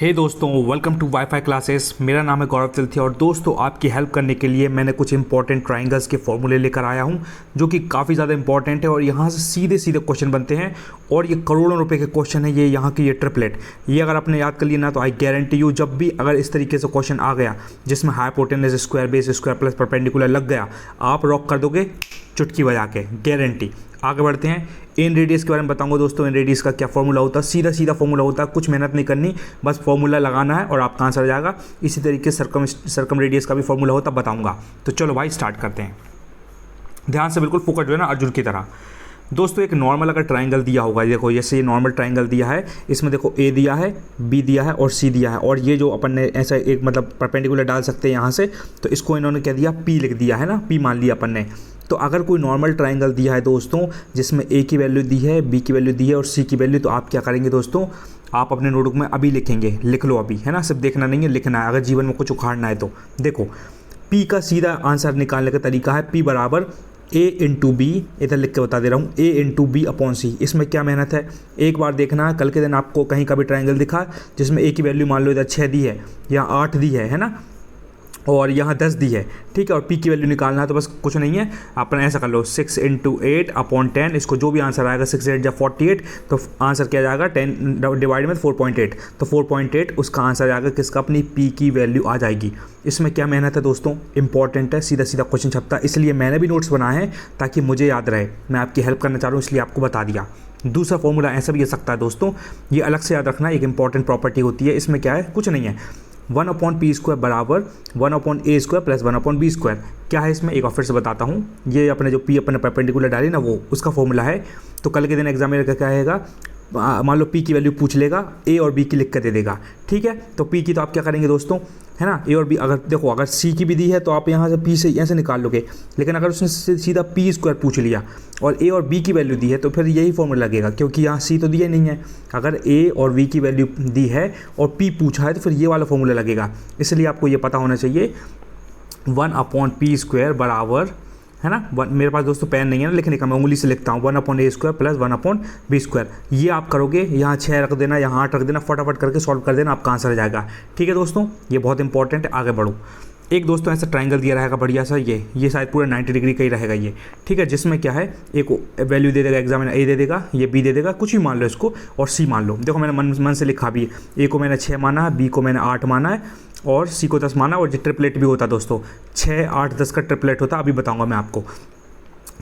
हे दोस्तों, welcome to wifi classes. मेरा नाम है गौरव तिलथिया और दोस्तों आपकी हेल्प करने के लिए मैंने कुछ इंपॉर्टेंट ट्राइंगल्स के फॉर्मूले लेकर आया हूं जो कि काफ़ी ज़्यादा इंपॉर्टेंट है और यहाँ से सीधे सीधे क्वेश्चन बनते हैं और ये करोड़ों रुपए के क्वेश्चन है। ये यहाँ की ये ट्रिपलेट, ये अगर आपने याद कर लिया ना तो आई गारंटी यू जब भी अगर इस तरीके से क्वेश्चन आ गया जिसमें hypotenuse square base square plus perpendicular लग गया, आप रॉक कर दोगे चुटकी बजा के, गारंटी। आगे बढ़ते हैं। इन रेडियस के बारे में बताऊंगा दोस्तों। इन रेडियस का क्या फॉर्मूला होता है, सीधा सीधा फॉर्मूला होता है, कुछ मेहनत नहीं करनी, बस फॉर्मूला लगाना है और आपका आंसर आ जाएगा। इसी तरीके से सर्कम रेडियस का भी फॉर्मूला होता है, बताऊंगा। तो चलो भाई स्टार्ट करते हैं। ध्यान से बिल्कुल फोकस जो है ना अर्जुन की तरह। दोस्तों एक नॉर्मल अगर ट्राइंगल दिया होगा, देखो जैसे ये नॉर्मल ट्राइंगल दिया है, इसमें देखो ए दिया है, बी दिया है और सी दिया है, और ये जो अपन ने ऐसा एक मतलब परपेंडिकुलर डाल सकते हैं यहाँ से, तो इसको इन्होंने क्या दिया, पी लिख दिया है ना, पी मान लिया अपन ने। तो अगर कोई नॉर्मल ट्राइंगल दिया है दोस्तों जिसमें ए की वैल्यू दी है, बी की वैल्यू दी है और सी की वैल्यू, तो आप क्या करेंगे दोस्तों, आप अपने नोटबुक में अभी लिखेंगे, लिख लो अभी, है ना, सिर्फ देखना नहीं है, लिखना है अगर जीवन में कुछ उखाड़ना है तो। देखो पी का सीधा आंसर निकालने का तरीका है पी बराबर ए इंटू बी, इधर लिख के बता दे रहा हूँ, ए इंटू बी अपॉन सी। इसमें क्या मेहनत है, एक बार देखना है, कल के दिन आपको कहीं का भी ट्राइंगल दिखा जिसमें ए की वैल्यू मान लो इधर 6 दी है या 8 दी है ना, और यहाँ 10 दी है, ठीक है, और पी की वैल्यू निकालना है, तो बस कुछ नहीं है, अपन ऐसा कर लो 6 इंटू 8 अपॉन 10, इसको जो भी आंसर आएगा 6 8 या 48, तो आंसर क्या जाएगा 10 डिवाइड में 4.8, तो 4.8 उसका आंसर आएगा किसका, अपनी पी की वैल्यू आ जाएगी। इसमें क्या मेहनत है दोस्तों, इंपॉर्टेंट है, सीधा सीधा क्वेश्चन छपता है, इसलिए मैंने भी नोट्स बनाए हैं ताकि मुझे याद रहे। मैं आपकी हेल्प करना चाह रहा हूँ इसलिए आपको बता दिया। दूसरा फॉर्मूला ऐसा भी हो सकता है दोस्तों, ये अलग से याद रखना, एक इंपॉर्टेंट प्रॉपर्टी होती है। इसमें क्या है, कुछ नहीं है, 1/p² बराबर 1/a² प्लस 1/b²। क्या है इसमें, एक और फिर से बताता हूँ। ये अपने जो पी अपने परपेंडिकुलर डाली ना, वो उसका फॉर्मूला है। तो कल के दिन एग्जामिनर का क्या आएगा, मान लो पी की वैल्यू पूछ लेगा, ए और बी की लिख कर दे देगा, ठीक है। तो पी की तो आप क्या करेंगे दोस्तों, है ना, ए और बी, अगर देखो अगर सी की भी दी है तो आप यहाँ से पी से ऐसे निकाल लोगे, लेकिन अगर उसने सीधा p² पूछ लिया और ए और बी की वैल्यू दी है तो फिर यही फॉर्मूला लगेगा, क्योंकि यहाँ सी तो दिया नहीं है। अगर ए और बी की वैल्यू दी है और पी पूछा है तो फिर ये वाला फॉर्मूला लगेगा। इसलिए आपको ये पता होना चाहिए 1/p² बराबर, है ना, मेरे पास दोस्तों पेन नहीं है ना लिखने का, मैं उंगली से लिखता हूँ, 1/a² प्लस 1/b²। ये आप करोगे, यहाँ 6 रख देना, यहाँ 8 रख देना, फटाफट करके सॉल्व कर देना, आपका आंसर आ जाएगा। ठीक है दोस्तों, ये बहुत इंपॉर्टेंट है। आगे बढ़ो। एक दोस्तों ऐसा ट्राइंगल दिया रहेगा बढ़िया सा, ये शायद पूरा 90 डिग्री का ही रहेगा ये, ठीक है, जिसमें क्या है, एक वैल्यू दे देगा एग्जामिनर, ए दे देगा, ये बी दे देगा, कुछ भी मान लो इसको, और सी मान लो। देखो मैंने मन से लिखा भी है, ए को मैंने 6 माना है, बी को मैंने 8 माना है और सी को 10 माना, और जो ट्रिपलेट भी होता है दोस्तों, 6 8 10 का ट्रिपलेट होता है, अभी बताऊंगा मैं आपको,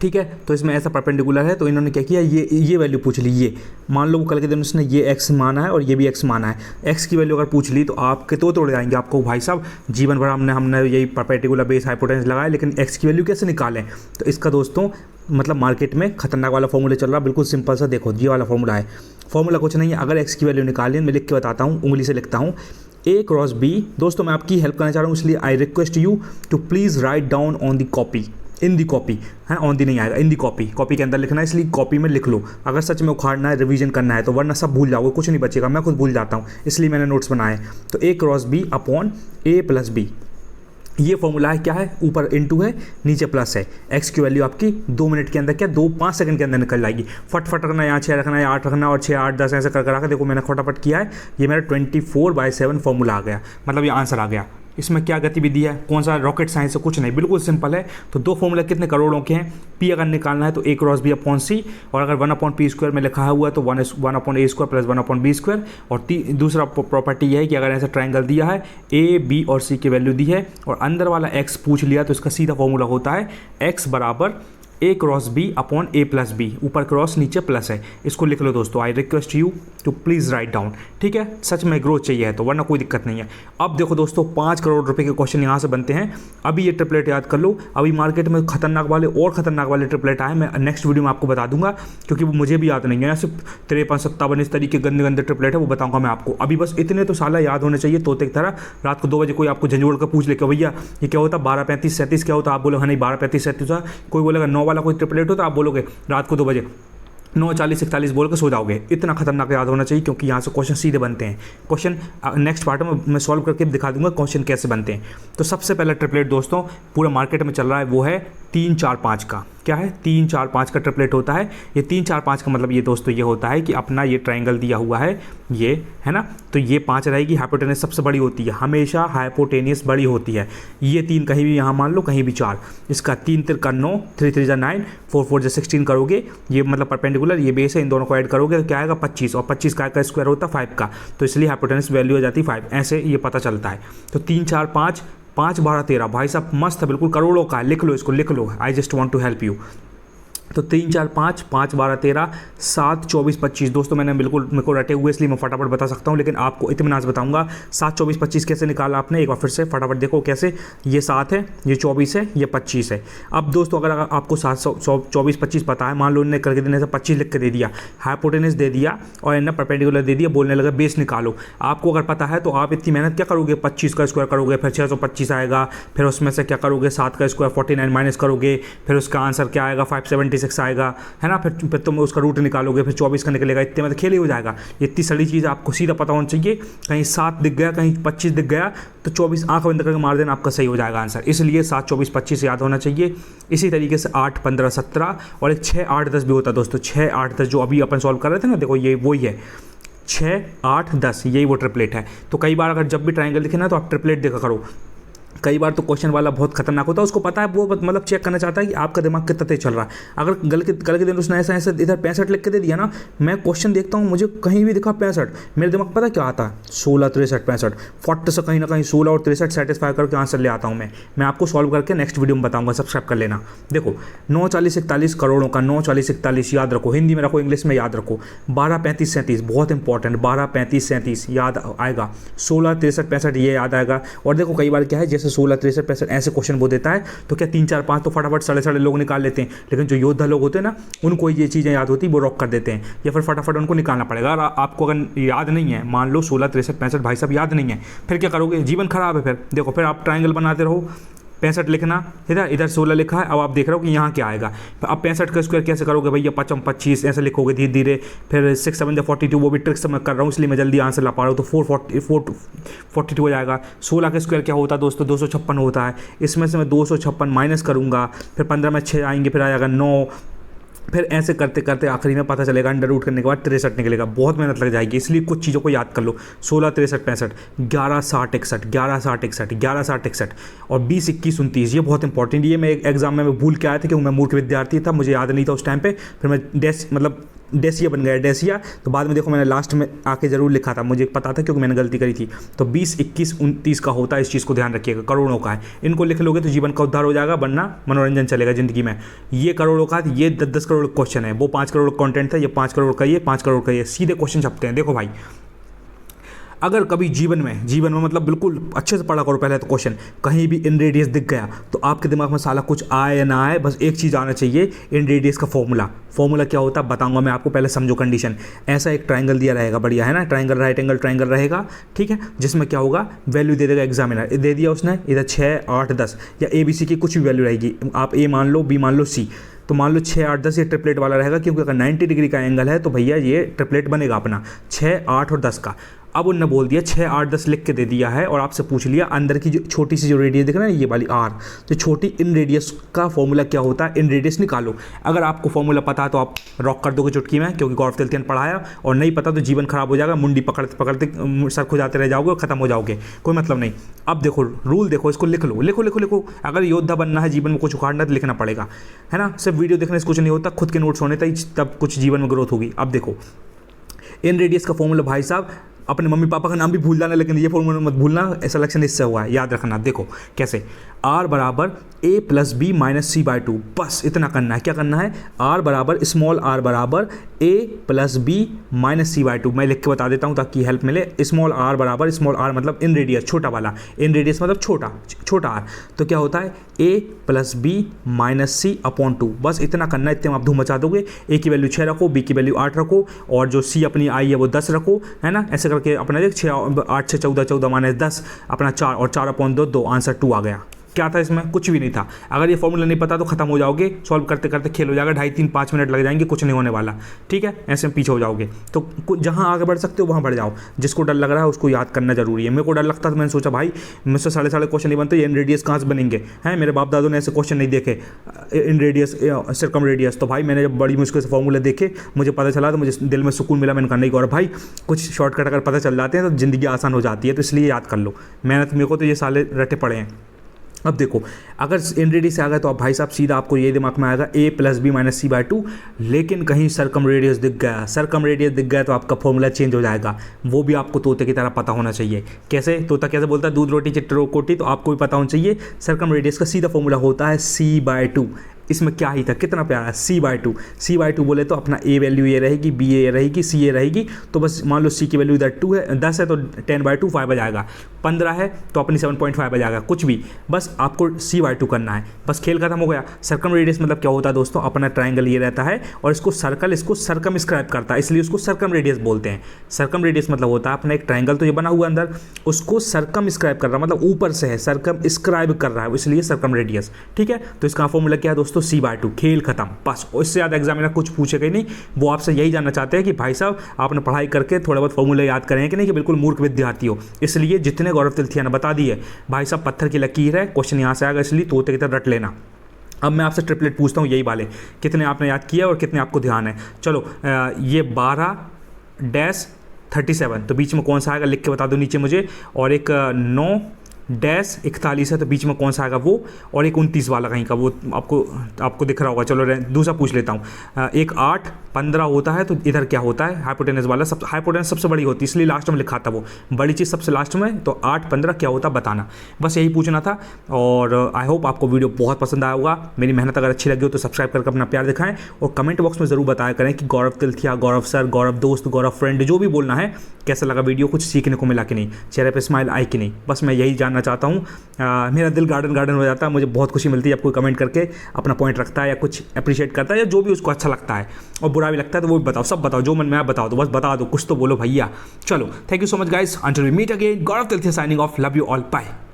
ठीक है। तो इसमें ऐसा परपेंडिकुलर है, तो इन्होंने क्या किया, ये वैल्यू पूछ ली, ये मान लो कल के दिन उसने ये x माना है और ये भी x माना है, x की वैल्यू अगर पूछ ली तो आपके तो तोड़ जाएंगे, आपको भाई साहब जीवन भर हमने यही परपेंडिकुलर बेस हाइपोटेनस लगाया, लेकिन x की वैल्यू कैसे निकालें। तो इसका दोस्तों मतलब मार्केट में खतरनाक वाला फॉर्मूला चल रहा है, बिल्कुल सिंपल सा, देखो ये वाला फॉर्मूला है। फॉर्मूला कुछ नहीं है, अगर x की वैल्यू निकाली, मैं लिख के बताता हूँ, उंगली से लिखता हूँ, a क्रॉस b। दोस्तों मैं आपकी हेल्प करना चाह रहा हूँ, इसलिए I request you to please write down on the copy, in the copy, है, ऑन दी नहीं आएगा, इन दी कॉपी, कॉपी के अंदर लिखना है, इसलिए कॉपी में लिख लो। अगर सच में उखाड़ना है, रिवीजन करना है तो, वरना सब भूल जाओगे, कुछ नहीं बचेगा, मैं खुद भूल जाता हूँ, इसलिए मैंने नोट्स बनाए। तो a cross b upon a plus b, ये फॉर्मूला है, क्या है, ऊपर इनटू है, नीचे प्लस है। x की वैल्यू आपकी 2 मिनट के अंदर, क्या 5 सेकंड के अंदर निकल जाएगी। फटफट रखना, यहाँ 6 रखना है, 8 रखना, और 6 8 10 ऐसे कर रखा। देखो मैंने फटाफट किया है, ये मेरा 24/7 फॉर्मूला आ गया, मतलब ये आंसर आ गया। इसमें क्या गतिविधि है, कौन सा रॉकेट साइंस है, कुछ नहीं, बिल्कुल सिंपल है। तो 2 फॉर्मूला कितने करोड़ों के हैं, पी अगर निकालना है तो a क्रॉस b अपॉन सी, और अगर 1/p² में लिखा हुआ है तो 1/a² प्लस 1/b²। और दूसरा प्रॉपर्टी यह है कि अगर ऐसा ट्राइंगल दिया है, a b और c की वैल्यू दी है और अंदर वाला x पूछ लिया, तो इसका सीधा फॉर्मूला होता है x बराबर a cross b upon a plus b, ऊपर क्रॉस नीचे प्लस है। इसको लिख लो दोस्तों, I request you to please write down, ठीक है, सच में ग्रोथ चाहिए है तो, वरना कोई दिक्कत नहीं है। अब देखो दोस्तों 5 करोड़ रुपए के क्वेश्चन यहाँ से बनते हैं। अभी ये ट्रिपलेट याद कर लो, अभी मार्केट में खतरनाक वाले और खतरनाक वाले ट्रिपलेट आए, मैं नेक्स्ट वीडियो में आपको बता दूंगा, क्योंकि वो मुझे भी याद नहीं है, सिर्फ 53 57 इस तरीके गंदे गंदे ट्रिपलेट है, वो बताऊंगा मैं आपको। अभी बस इतने तो साला याद होने चाहिए तोते की तरह। रात को 2 बजे कोई आपको झंझोड़ कर पूछ ले कि भैया ये क्या होता, 12 35 37 क्या होता, आप बोलो हाँ नहीं 12 35 37 होता। कोई बोलेगा 9 वाला कोई ट्रिपलेट होता, आप बोलोगे रात को 2 बजे 9:40 41 बोल के सो जाओगे। इतना खतरनाक याद होना चाहिए, क्योंकि यहाँ से क्वेश्चन सीधे बनते हैं। क्वेश्चन नेक्स्ट पार्ट में मैं सॉल्व करके दिखा दूंगा क्वेश्चन कैसे बनते हैं। तो सबसे पहला ट्रिपलेट दोस्तों पूरा मार्केट में चल रहा है, वो है 3 4 5 का। क्या है 3 4 5 का ट्रिपलेट होता है। ये 3 4 5 का मतलब ये दोस्तों ये होता है कि अपना ये ट्राइंगल दिया हुआ है ये, है ना, तो ये 5 रहेगी, हाइपोटेनस सबसे बड़ी होती है, हमेशा हाइपोटेनियस बड़ी होती है। ये 3 कहीं भी यहाँ मान लो, कहीं भी 4, इसका 3 3 का 9, 3 3 जा 9, 4 4 जा 16 करोगे, ये मतलब परपेंडिकुलर, ये बेस है, इन दोनों को ऐड करोगे तो क्या आएगा 25, और 25 का स्क्वायर होता है 5 का, तो इसलिए हाइपोटेनस वैल्यू हो जाती है 5। ऐसे ये पता चलता है। तो 3 4 5 5 12 13 भाई साहब मस्त है, बिल्कुल करोड़ों का है, लिख लो इसको, लिख लो, I just want to help you. तो 3 4 5 5 12 13 7 24 25 दोस्तों मैंने बिल्कुल मेरे को रटे हुए इसलिए मैं फटाफट बता सकता हूँ, लेकिन आपको इत्मीनान से बताऊंगा। 7 24 25 कैसे निकाला आपने, एक बार फिर से फटाफट देखो कैसे। ये 7 है, ये 24 है, ये 25 है। अब दोस्तों अगर आपको 24 25 पता है, मान लो इन्हें करके देने से 25 लिख के दे दिया, हाइपोटेनस दे दिया और इन्हें परपेंडिकुलर दे दिया, बोलने लगा बेस निकालो। आपको अगर पता है तो आप इतनी मेहनत क्या करोगे, 25 का स्क्वायर करोगे, फिर 625 आएगा, फिर उसमें से क्या करोगे 7 का स्क्वायर 49 माइनस करोगे, फिर उसका आंसर क्या आएगा 576 आएगा, है ना, फिर तुम उसका रूट निकालोगे, फिर 24 का निकलेगा, इतने में तो खेल ही हो जाएगा। ये इतनी सारी चीज़ आपको सीधा पता होना चाहिए। कहीं 7 दिख गया, कहीं 25 दिख गया तो 24 आंख बंद करके मार देना, आपका सही हो जाएगा आंसर। इसलिए 7 24 25 याद होना चाहिए। इसी तरीके से 8 15 17 और एक 6 8 10 भी होता है दोस्तों। 6 8 10 जो अभी अपन सॉल्व कर रहे थे ना, देखो ये वही है, 6 8 10 यही वो ट्रिपलेट है। तो कई बार अगर जब भी ट्राइंगल दिखे ना तो आप ट्रिपलेट देखा करो। कई बार तो क्वेश्चन वाला बहुत खतरनाक होता है, उसको पता है, वो मतलब चेक करना चाहता है कि आपका दिमाग कितना तेज चल रहा है। अगर कल के दिन उसने ऐसा ऐसा इधर 65 लिख के दे दिया ना, मैं क्वेश्चन देखता हूँ, मुझे कहीं भी दिखा 65, मेरे दिमाग पता क्या आता है 16 63 65 फट से कहीं ना कहीं 16 और 63 सेटिस्फाई करके आंसर ले आता हूँ मैं आपको सॉल्व करके नेक्स्ट वीडियो में बताऊँगा, सब्सक्राइब कर लेना। देखो 9 40 41 करोड़ों का 9 40 41 याद रखो, हिंदी में रखो, इंग्लिश में याद रखो। 12 35 37 बहुत इंपॉर्टेंट, 12 35 37 याद आएगा। 16 63 65 ये याद आएगा। और देखो कई बार क्या है, जैसे 16 63 65 ऐसे क्वेश्चन वो देता है तो क्या 3 4 5 तो फटाफट साढ़े लोग निकाल लेते हैं, लेकिन जो योद्धा लोग होते हैं ना उनको ये चीज़ें याद होती है, वो रॉक कर देते हैं या फिर फटाफट उनको निकालना पड़ेगा। और आपको अगर याद नहीं है, मान लो 16 63 65 भाई साहब याद नहीं है, फिर क्या करोगे, जीवन खराब है। फिर देखो फिर आप ट्राइंगल बनाते रहो, 65 लिखना, इधर 16 लिखा है, अब आप देख रहे हो कि यहाँ क्या आएगा। अब 65 का स्क्वायर कैसे करोगे भैया, 5 25 ऐसे लिखोगे धीरे धीरे, फिर 6 7 42, वो भी ट्रिक्स मैं कर रहा हूँ इसलिए मैं जल्दी आंसर ला पा रहा हूँ। तो 442 हो जाएगा। 16 का स्क्वायर क्या होता है दोस्तों, 256 होता है। इसमें से मैं 256 माइनस करूँगा, फिर 15 में 6 आएंगे, फिर आएगा 9, फिर ऐसे करते करते आखिरी में पता चलेगा अंडर रूट करने के बाद 63 निकलेगा। बहुत मेहनत लग जाएगी, इसलिए कुछ चीज़ों को याद कर लो। 16 63 65 11 60 61 11 60 61 11 60 61 और 20 21 29 ये बहुत इंपॉर्टेंट। ये मैं एक एग्जाम में भूल के आया था क्योंकि मैं मूर्ख विद्यार्थी था, मुझे याद नहीं था उस टाइम पे। फिर मैं डेसिया बन गया, डेसिया। तो बाद में देखो मैंने लास्ट में आके ज़रूर लिखा था, मुझे पता था क्योंकि मैंने गलती करी थी। तो 20 21 29 का होता है, इस चीज़ को ध्यान रखिएगा, करोड़ों का है। इनको लिख लोगे तो जीवन का उद्धार हो जाएगा, वरना मनोरंजन चलेगा ज़िंदगी में। ये करोड़ों का, ये 10 करोड़ क्वेश्चन है, वो 5 करोड़ कंटेंट था, ये 5 करोड़ का, ये 5 करोड़ का, ये सीधे क्वेश्चन छपते हैं। देखो भाई, अगर कभी जीवन में मतलब बिल्कुल अच्छे से पढ़ा करो पहले तो क्वेश्चन, कहीं भी इन रेडियस दिख गया तो आपके दिमाग में साला कुछ आए या ना आए, बस एक चीज़ आना चाहिए, इन रेडियस का फॉर्मूला क्या होता है बताऊंगा मैं आपको, पहले समझो कंडीशन। ऐसा एक ट्राइंगल दिया रहेगा, बढ़िया है ना, ट्राइंगल राइट एंगल ट्राइंगल रहेगा, ठीक है, जिसमें क्या होगा, वैल्यू दे देगा एग्जामिनर, दे दिया उसने इधर 6 8 10 या ABC की कुछ भी वैल्यू रहेगी, आप A मान लो, B मान लो, C। तो मान लो 6 8 10 ये ट्रिपलेट वाला रहेगा, क्योंकि अगर 90 डिग्री का एंगल है तो भैया ये ट्रिपलेट बनेगा अपना 6 8 और 10 का। अब उनने बोल दिया 6 8 10 लिख के दे दिया है और आपसे पूछ लिया अंदर की जो छोटी सी जो रेडियस दिख रहा है ना, ये वाली R, तो छोटी इन रेडियस का फॉर्मूला क्या होता है, इन रेडियस निकालो। अगर आपको फॉर्मूला पता है तो आप रॉक कर दोगे चुटकी में, क्योंकि गौरव तिलकियन पढ़ाया, और नहीं पता तो जीवन खराब हो जाएगा, मुंडी पकड़ते पकड़ते सर खो जाते रह जाओगे और खत्म हो जाओगे, कोई मतलब नहीं। अब देखो रूल देखो, इसको लिख लो, लिखो लिखो लिखो। अगर योद्धा बनना है, जीवन में कुछ उखाड़ना है तो लिखना पड़ेगा, है ना। सिर्फ वीडियो देखने से कुछ नहीं होता, खुद के नोट्स होने तब कुछ जीवन में ग्रोथ होगी। अब देखो इन रेडियस का फॉर्मूला भाई साहब, अपने मम्मी पापा का नाम भी भूल जाना, लेकिन ये फॉर्मूला मत भूलना, सिलेक्शन इससे हुआ है, याद रखना। देखो कैसे, R बराबर A plus B minus C/2, बस इतना करना है। क्या करना है, R बराबर स्मॉल r बराबर A plus B minus C/2। मैं लिख के बता देता हूँ ताकि हेल्प मिले। स्मॉल r बराबर, स्मॉल r मतलब इन रेडियस, छोटा वाला, इन रेडियस मतलब छोटा r, तो क्या होता है A plus B minus C/2। बस इतना करना है, इतने में आप धूम मचा दोगे। A की वैल्यू 6 रखो, B की वैल्यू 8 रखो, और जो C अपनी आई है वो 10 रखो, है ना। ऐसे करके अपना देख 6 8 से 14 14 माइनस 10 अपना 4 और 4/2 2, आंसर 2 आ गया। क्या था इसमें? कुछ भी नहीं था। अगर ये फॉर्मूला नहीं पता तो खत्म हो जाओगे, सॉल्व करते करते खेल हो जाएगा, 2.5-3-5 मिनट लग जाएंगे, कुछ नहीं होने वाला। ठीक है, ऐसे में पीछे हो जाओगे। तो जहाँ आगे बढ़ सकते हो वहाँ बढ़ जाओ। जिसको डर लग रहा है उसको याद करना जरूरी है। मेरे को डर लगता था, मैंने सोचा भाई मुझसे साढ़े क्वेश्चन नहीं बनते, इन रेडियस कहाँ से बनेंगे हैं, मेरे बाप दादों ने ऐसे क्वेश्चन नहीं देखे इन रेडियस सर्कम रेडियस। तो भाई मैंने जब बड़ी मुश्किल से फॉर्मूले देखे, मुझे पता चला तो मुझे दिल में सुकून मिला। मैंने कहा नहीं गौरव भाई, कुछ शॉर्टकट अगर पता चल जाते हैं तो ज़िंदगी आसान हो जाती है, तो इसलिए याद कर लो। मेहनत मेरे को तो ये साले रटे पड़े हैं। अब देखो, अगर इन रेडियस से आ गए तो आप भाई साहब सीधा आपको ये दिमाग में आएगा a + b - c/2, लेकिन कहीं सर्कम रेडियस दिख गया तो आपका फॉर्मूला चेंज हो जाएगा। वो भी आपको तोते की तरह पता होना चाहिए। कैसे? तोता कैसे बोलता है? दूध रोटी चिट्ठी कोटी। तो आपको भी पता होना चाहिए सर्कम रेडियस का सीधा फॉर्मूला होता है c/2। इसमें क्या ही था, कितना प्यारा, c/2 बोले तो अपना a वैल्यू ये रहेगी, b ये रहेगी, c ये रहेगी। तो बस मान लो c की वैल्यू इधर 2 है, 10 है तो 10/2 5 आ जाएगा, 15 है तो अपनी 7.5 आ जाएगा। कुछ भी, बस आपको c/2 करना है, बस खेल खत्म हो गया। सर्कम रेडियस मतलब क्या होता है दोस्तों? अपना ट्राइंगल ये रहता है और इसको सर्कम स्क्राइब करता है, इसलिए उसको सर्कम रेडियस बोलते हैं। सर्कम रेडियस मतलब होता है अपना एक ट्राइंगल तो ये बना हुआ अंदर, उसको सर्कम स्क्राइब कर रहा है, मतलब ऊपर से है, सर्कम स्क्राइब कर रहा है, इसलिए सर्कम रेडियस। ठीक है, तो इसका फॉर्मूला क्या है दोस्तों? c/2। खेल खत्म, बस। इससे ज़्यादा एग्जामिनर कुछ पूछेगा ही नहीं। वो आपसे यही जानना चाहते हैं कि भाई साहब आपने पढ़ाई करके थोड़ा बहुत फॉर्मूले याद करें कि नहीं, कि बिल्कुल मूर्ख विद्यार्थी हो। इसलिए जितने गौरव तिलथिया ने बता दिए भाई साहब, पत्थर की लकीर है, क्वेश्चन यहाँ से आएगा, इसलिए तोते की तरह रट लेना। अब मैं आपसे ट्रिपलेट पूछता हूँ, यही वाले कितने आपने याद किया और कितने आपको ध्यान है। चलो ये 12-37, तो बीच में कौन सा आएगा लिख के बता दो नीचे मुझे। और एक 9-41 है, तो बीच में कौन सा आएगा वो। और एक 29 वाला कहीं का, वो आपको दिख रहा होगा। चलो दूसरा पूछ लेता हूँ। एक 8-15 होता है, तो इधर क्या होता है? हाइपोटेनस वाला। हाइपोटेनस सबसे बड़ी होती है, इसलिए लास्ट में लिखा था वो बड़ी चीज़ सबसे लास्ट में। तो 8-15 क्या होता बताना, बस यही पूछना था। और आई होप आपको वीडियो बहुत पसंद आया होगा। मेरी मेहनत अगर अच्छी लगी हो तो सब्सक्राइब करके अपना प्यार दिखाएं, और कमेंट बॉक्स में ज़रूर बताया करें कि गौरव तिलथिया, गौरव सर, गौरव दोस्त, गौरव फ्रेंड, जो भी बोलना है, कैसा लगा वीडियो, कुछ सीखने को मिला कि नहीं, चेहरे पर स्माइल आई कि नहीं। बस मैं यही जानना चाहता हूँ। मेरा दिल गार्डन हो जाता है, मुझे बहुत खुशी मिलती है जब कोई कमेंट करके अपना पॉइंट रखता है या कुछ अप्रिशिएट करता है, या जो भी उसको अच्छा लगता है और बुरा भी लगता है तो वो भी बताओ, सब बताओ, जो मन में आप बताओ, तो बस बता दो, कुछ तो बोलो भैया। चलो, thank you so much guys, until we meet again, Gaurav Tilthia signing off, love you all, bye.